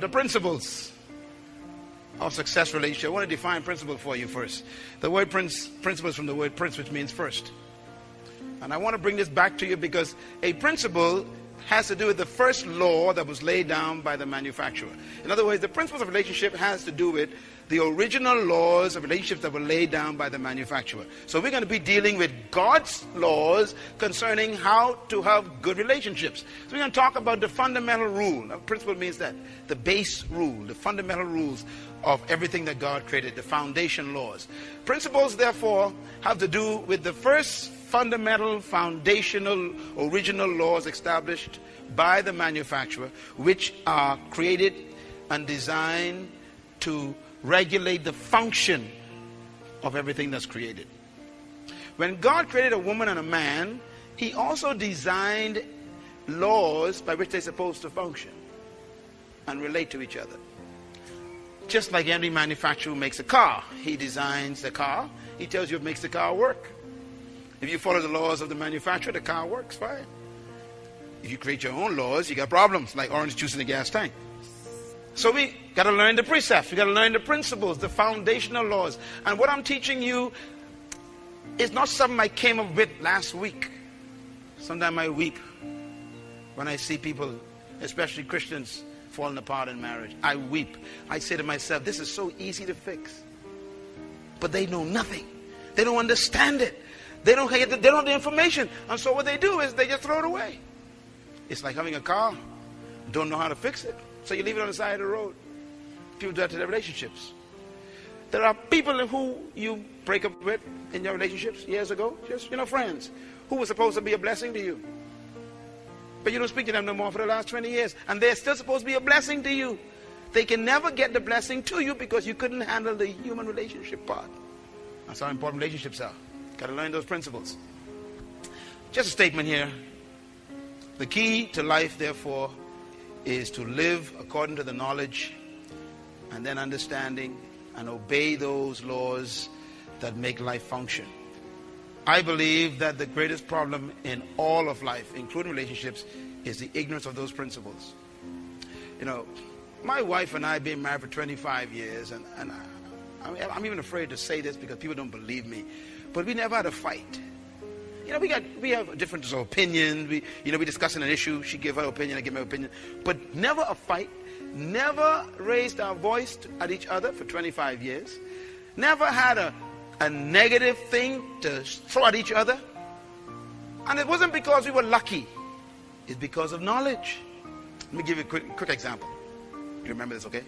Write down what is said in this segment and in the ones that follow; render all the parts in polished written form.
the principles of success relationship. I want to define principle for you first. The word principle is from the word prince, which means first. And I want to bring this back to you because a principle has to do with the first law that was laid down by the manufacturer. In other words, the principles of relationship has to do with the original laws of relationships that were laid down by the manufacturer. So we're going to be dealing with God's laws concerning how to have good relationships. So we're going to talk about the fundamental rule. Now, principle means that the base rule, the fundamental rules of everything that God created, the foundation laws. Principles, therefore, have to do with the first fundamental, foundational, original laws established by the manufacturer, which are created and designed to regulate the function of everything that's created. When God created a woman and a man, he also designed laws by which they're supposed to function and relate to each other. Just like every manufacturer who makes a car, he designs the car, he tells you what makes the car work. If you follow the laws of the manufacturer, the car works fine. If you create your own laws, you got problems, like orange juice in the gas tank. So we got to learn the precepts, we got to learn the principles, the foundational laws. And what I'm teaching you is not something I came up with last week. Sometimes I weep when I see people, especially Christians, falling apart in marriage. I weep. I say to myself, this is so easy to fix. But they know nothing. They don't understand it. They don't have the information. And so what they do is they just throw it away. It's like having a car, don't know how to fix it, so you leave it on the side of the road. People do that to their relationships. There are people who you break up with in your relationships years ago, just, friends, who were supposed to be a blessing to you. But you don't speak to them no more for the last 20 years. And they're still supposed to be a blessing to you. They can never get the blessing to you because you couldn't handle the human relationship part. That's how important relationships are. Got to learn those principles. Just a statement here. The key to life, therefore, is to live according to the knowledge and then understanding and obey those laws that make life function. I believe that the greatest problem in all of life, including relationships, is the ignorance of those principles. My wife and I have been married for 25 years, and I'm even afraid to say this because people don't believe me, but we never had a fight. We have different opinions. We discussing an issue. She give her opinion, I give my opinion, but never a fight. Never raised our voice at each other for 25 years. Never had a negative thing to throw at each other. And it wasn't because we were lucky. It's because of knowledge. Let me give you a quick example. Do you remember this, okay?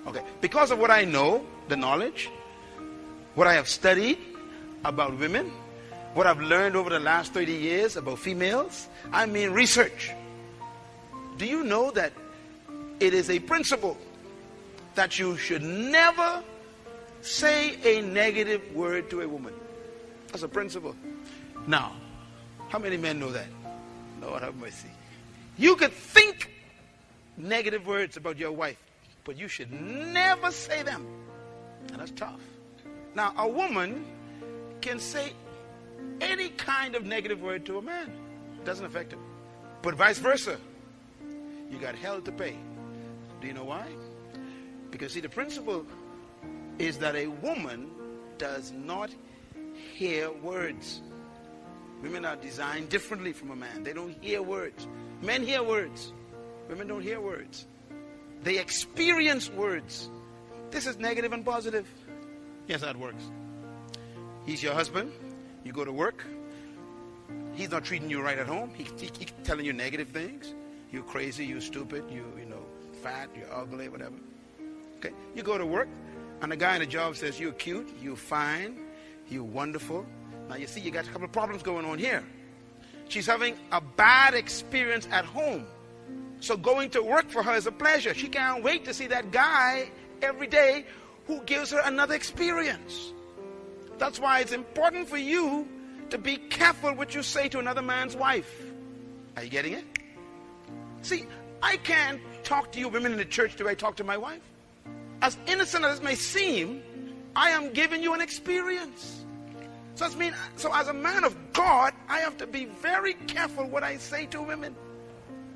Okay. Because of what I know, the knowledge, what I have studied about women, what I've learned over the last 30 years about females, I mean research. Do you know that it is a principle that you should never say a negative word to a woman? That's a principle. Now, how many men know that? Lord have mercy. You could think negative words about your wife, but you should never say them. And that's tough. Now, a woman can say any kind of negative word to a man. It doesn't affect him. But vice versa. You got hell to pay. Do you know why? Because see, the principle is that a woman does not hear words. Women are designed differently from a man. They don't hear words. Men hear words. Women don't hear words. They experience words. This is negative and positive. Yes, that works. He's your husband. You go to work. He's not treating you right at home. He's telling you negative things. You're crazy, you're stupid, you fat, you're ugly, whatever. Okay? You go to work, and the guy in the job says, you're cute, you're fine, you're wonderful. Now you see, you got a couple of problems going on here. She's having a bad experience at home. So going to work for her is a pleasure. She can't wait to see that guy every day who gives her another experience. That's why it's important for you to be careful what you say to another man's wife. Are you getting it? See, I can't talk to you women in the church the way I talk to my wife. As innocent as it may seem, I am giving you an experience. So as a man of God, I have to be very careful what I say to women.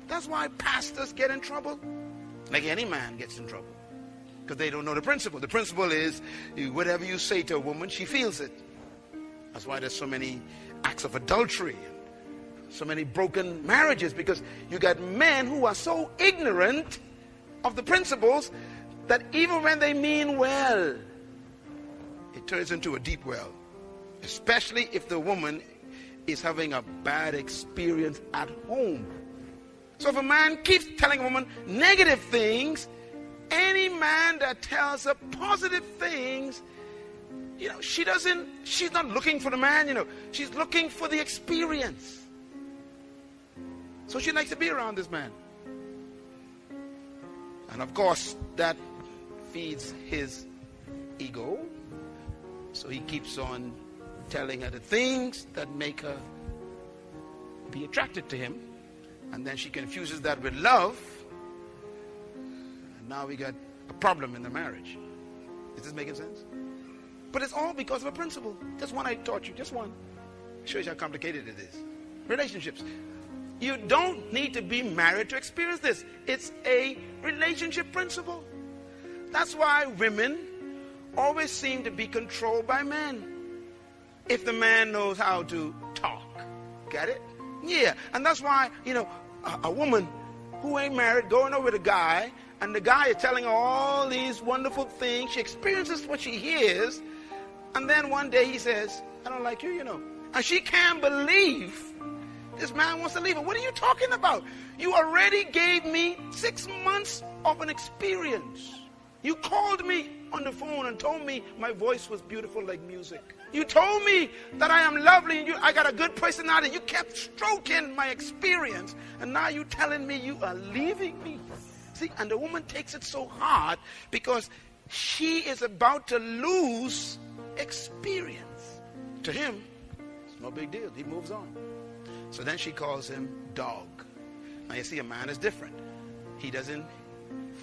That's why pastors get in trouble. Like any man gets in trouble. Because they don't know the principle. The principle is, whatever you say to a woman, she feels it. That's why there's so many acts of adultery, so many broken marriages, because you got men who are so ignorant of the principles that even when they mean well, it turns into a deep well. Especially if the woman is having a bad experience at home. So if a man keeps telling a woman negative things, any man that tells her positive things, she's not looking for the man, she's looking for the experience. So she likes to be around this man. And of course, that feeds his ego. So he keeps on telling her the things that make her be attracted to him. And then she confuses that with love. And now we got a problem in the marriage. Is this making sense? But it's all because of a principle. Just one I taught you. Just one. It shows you how complicated it is. Relationships. You don't need to be married to experience this. It's a relationship principle. That's why women always seem to be controlled by men. If the man knows how to talk. Get it? Yeah. And that's why, a woman who ain't married going over with a guy, and the guy is telling her all these wonderful things. She experiences what she hears. And then one day he says, I don't like you, And she can't believe this man wants to leave her. What are you talking about? You already gave me 6 months of an experience. You called me on the phone and told me my voice was beautiful like music. You told me that I am lovely and I got a good personality. You kept stroking my experience. And now you're telling me you are leaving me. See, and the woman takes it so hard because she is about to lose experience. To him, it's no big deal. He moves on. So then she calls him dog. Now you see, a man is different. He doesn't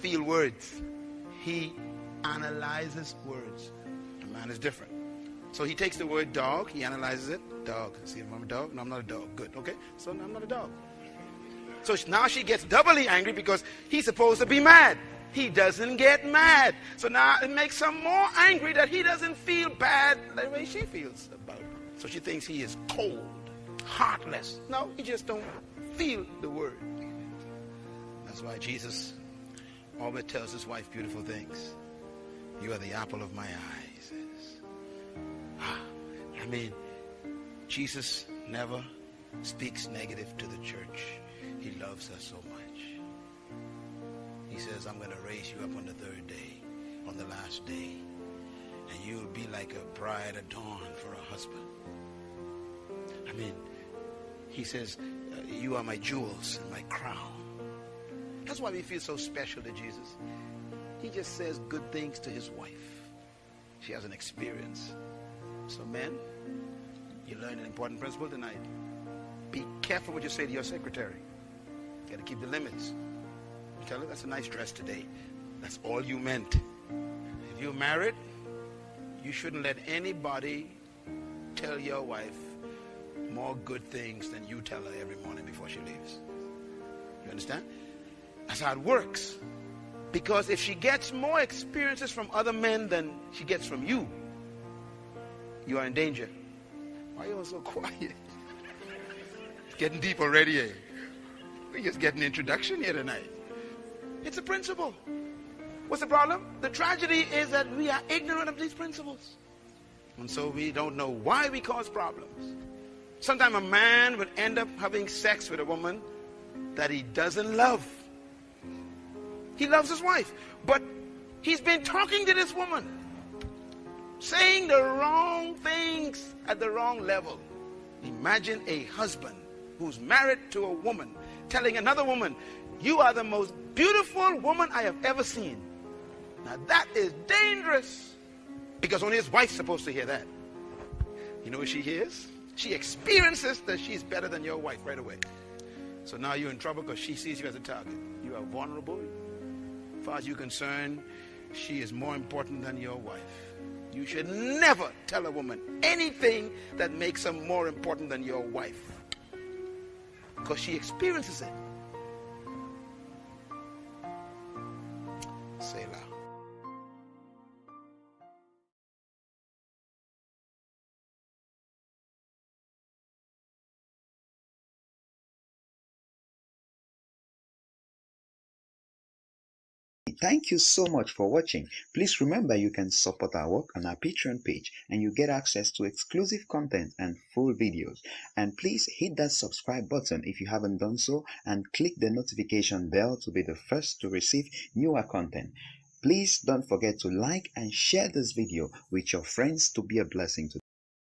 feel words. He analyzes words. A man is different. So he takes the word dog, he analyzes it. Dog. See, I'm a dog? No, I'm not a dog. Good. Okay. So I'm not a dog. So now she gets doubly angry because he's supposed to be mad. He doesn't get mad. So now it makes her more angry that he doesn't feel bad the way she feels about it. So she thinks he is cold, heartless. No, he just don't feel the word. That's why Jesus always tells his wife beautiful things. You are the apple of my eye, he says. Jesus never speaks negative to the church. He loves us so much. He says, I'm going to raise you up on the third day, on the last day, and you'll be like a bride adorned for a husband. He says, you are my jewels and my crown. That's why we feel so special to Jesus. He just says good things to his wife. She has an experience. So men, you learned an important principle tonight. Be careful what you say to your secretary. You got to keep the limits. You tell her, that's a nice dress today. That's all you meant. If you're married, you shouldn't let anybody tell your wife more good things than you tell her every morning before she leaves. You understand? That's how it works. Because if she gets more experiences from other men than she gets from you, you are in danger. Why are you all so quiet? It's getting deep already, eh? We're just getting an introduction here tonight. It's a principle. What's the problem? The tragedy is that we are ignorant of these principles. And so we don't know why we cause problems. Sometimes a man would end up having sex with a woman that he doesn't love. He loves his wife, but he's been talking to this woman, saying the wrong things at the wrong level. Imagine a husband who's married to a woman telling another woman, you are the most beautiful woman I have ever seen. Now that is dangerous, because only his wife's supposed to hear that. You know what she hears? She experiences that she's better than your wife right away. So now you're in trouble because she sees you as a target. You are vulnerable. As far as you're concerned, she is more important than your wife. You should never tell a woman anything that makes her more important than your wife, because she experiences it. Selah. Thank you so much for watching. Please remember you can support our work on our Patreon page and you get access to exclusive content and full videos. And please hit that subscribe button if you haven't done so and click the notification bell to be the first to receive newer content. Please don't forget to like and share this video with your friends to be a blessing to them.